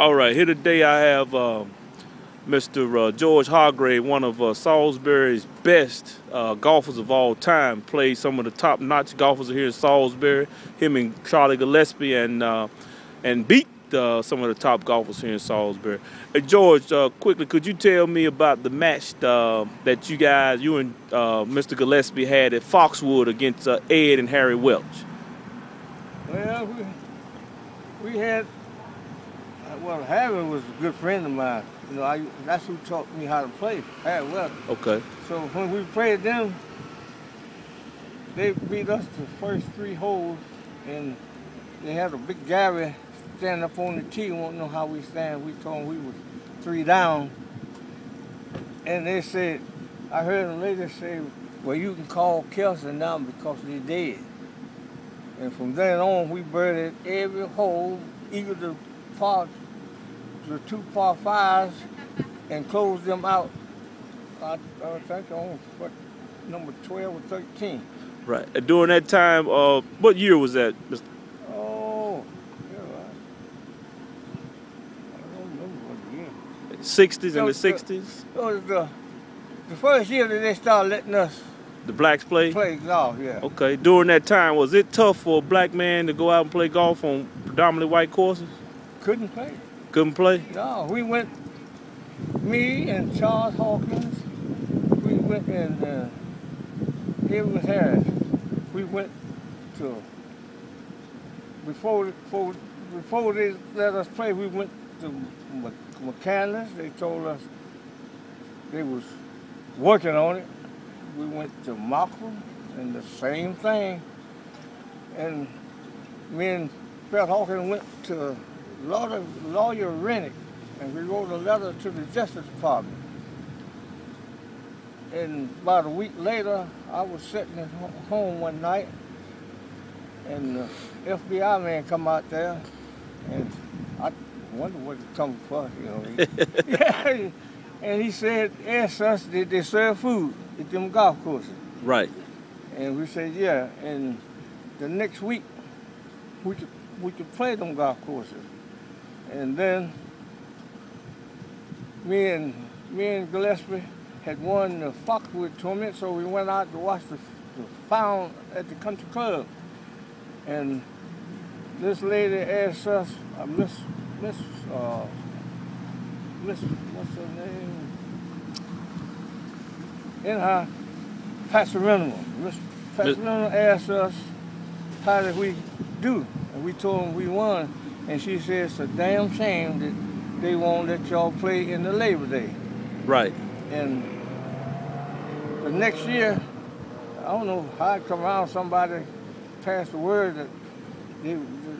All right, here today I have Mr. George Hargrave, one of Salisbury's best golfers of all time. Played some of the top-notch golfers here in Salisbury. Him and Charlie Gillespie, and beat some of the top golfers here in Salisbury. Hey, George, quickly, could you tell me about the match that you and Mr. Gillespie had at Foxwood against Ed and Harry Welch? Well, we had, well, Harry was a good friend of mine. You know, that's who taught me how to play, Harry Welch. Okay. So when we played them, they beat us the first 3 holes, and they had a big Gary standing up on the tee, won't know how we stand. We told them we was 3 down. And they said, I heard them later say, well, you can call Kelson now because they're dead. And from then on, we birdied every hole, either the 2 par 5s, and closed them out, I think on number 12 or 13. Right. And during that time, what year was that, Mr. Oh, yeah, I don't remember what year. 60s and the 60s? It was the first year that they started letting us The blacks play? play golf, yeah. Okay. During that time, was it tough for a black man to go out and play golf on predominantly white courses? Couldn't play. Couldn't play? No, we went, me and Charles Hawkins, we went and here was Harris. We went to, before they let us play, we went to McCandless. They told us they was working on it. We went to Malcolm, and the same thing. And me and Fred Hawkins went to Lawyer Rennick, and we wrote a letter to the Justice Department. And about a week later, I was sitting at home one night, and the FBI man come out there, and I wonder what he come for, you know. Yeah, and he said, ask us, did they serve food at them golf courses? Right. And we said, yeah. And the next week, we could play them golf courses. And then me and Gillespie had won the Foxwood tournament, so we went out to watch the final at the country club. And this lady asked us, Miss, what's her name? Passerino. Miss Passerino asked us, how did we do? And we told them we won. And she said, it's a damn shame that they won't let y'all play in the Labor Day. Right. And the next year, I don't know how it come around, somebody passed the word that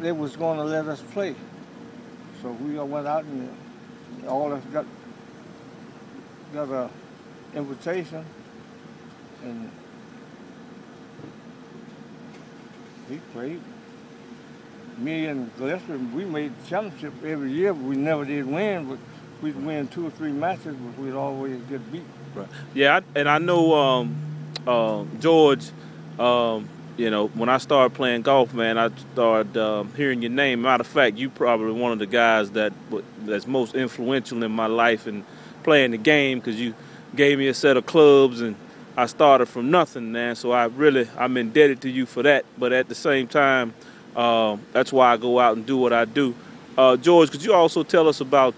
they was going to let us play. So we all went out and all of us got a invitation, and he played. Me and Gillespie, we made the championship every year, but we never did win. But we'd win 2 or 3 matches, but we'd always get beat. Right. Yeah, and I know George. You know, when I started playing golf, man, I started hearing your name. Matter of fact, you probably one of the guys that's most influential in my life in playing the game, because you gave me a set of clubs and I started from nothing, man. So I'm indebted to you for that. But at the same time, that's why I go out and do what I do. George, could you also tell us about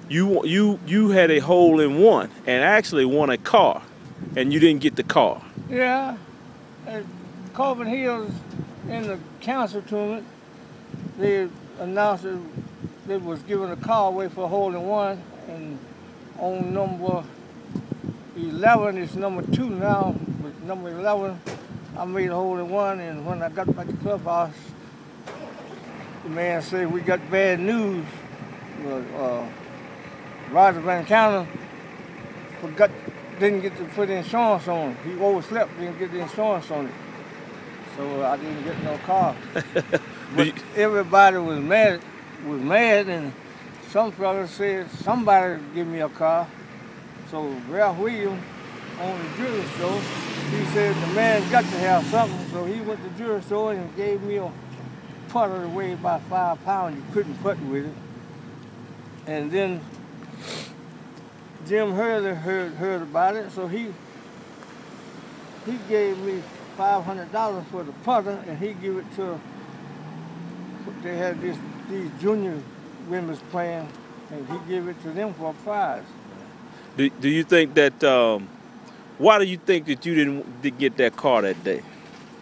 you had a hole-in-one and actually won a car, and you didn't get the car? Yeah. At Corbin Hills in the council tournament, they announced that they was giving a car away for a hole-in-one, and on number 11, it's number 2 now, but number 11, I made a hole-in-one, and when I got back to the clubhouse, the man said, we got bad news. Roger Van Counter didn't get to put insurance on it. He overslept, didn't get the insurance on it. So I didn't get no car. But everybody was mad, and some fellas said, somebody give me a car. So Ralph Williams on the jewelry store, he said the man got to have something. So he went to the jewelry store and gave me a putter that weighed about 5 pounds. You couldn't putt with it. And then Jim Hurley heard about it, so he gave me $500 for the putter, and he gave it to. They had these junior women's playing, and he gave it to them for a prize. Do you think that? Why do you think that you didn't get that car that day?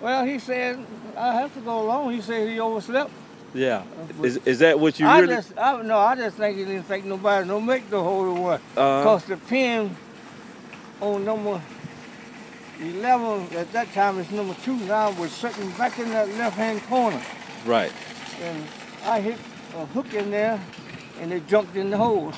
Well, he said I have to go along. He said he overslept. Yeah. Is that what you really? I just think he didn't think nobody no make the hole in one. Cause the pin on number 11 at that time is number 2 now was sitting back in that left-hand corner. Right. And I hit a hook in there, and it jumped in the hole.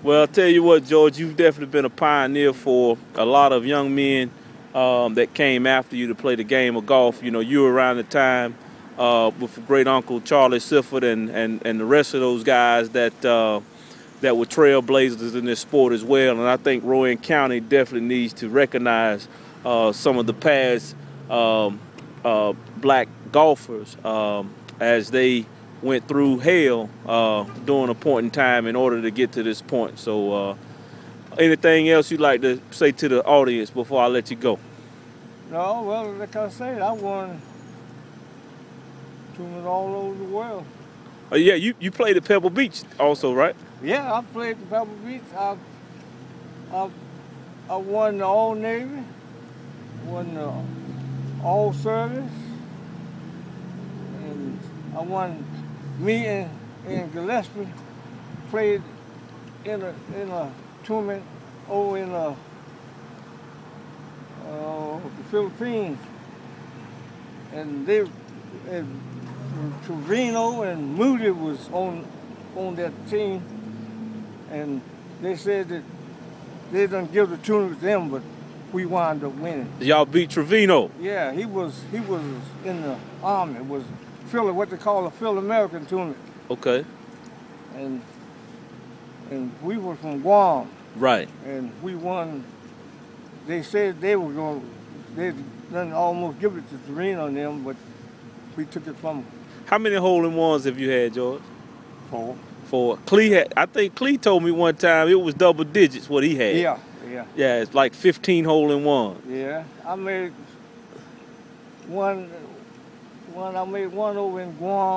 Well, I'll tell you what, George, you've definitely been a pioneer for a lot of young men that came after you to play the game of golf. You know, you were around the time with great uncle Charlie Sifford and the rest of those guys that that were trailblazers in this sport as well. And I think Rowan County definitely needs to recognize some of the past black golfers as they went through hell during a point in time in order to get to this point. So anything else you'd like to say to the audience before I let you go? No, well, like I said, I won tournaments all over the world. Oh yeah, you played at Pebble Beach also, right? Yeah, I played at Pebble Beach. I won the All Navy, won the All Service, and I won. Me and Gillespie played in a tournament over in the Philippines, and Trevino and Moody was on that team, and they said that they didn't give the tournament to them, but we wound up winning. Y'all beat Trevino? Yeah, he was in the Army. It was what they call a Phil American tournament. Okay. And we were from Guam. Right. And we won. They said they done almost give it to Torino and them, but we took it from them. How many hole-in-ones have you had, George? 4. 4. Clee had. I think Clee told me one time it was double digits what he had. Yeah. Yeah, it's like 15 hole-in-ones. Yeah, I made one over in Guam.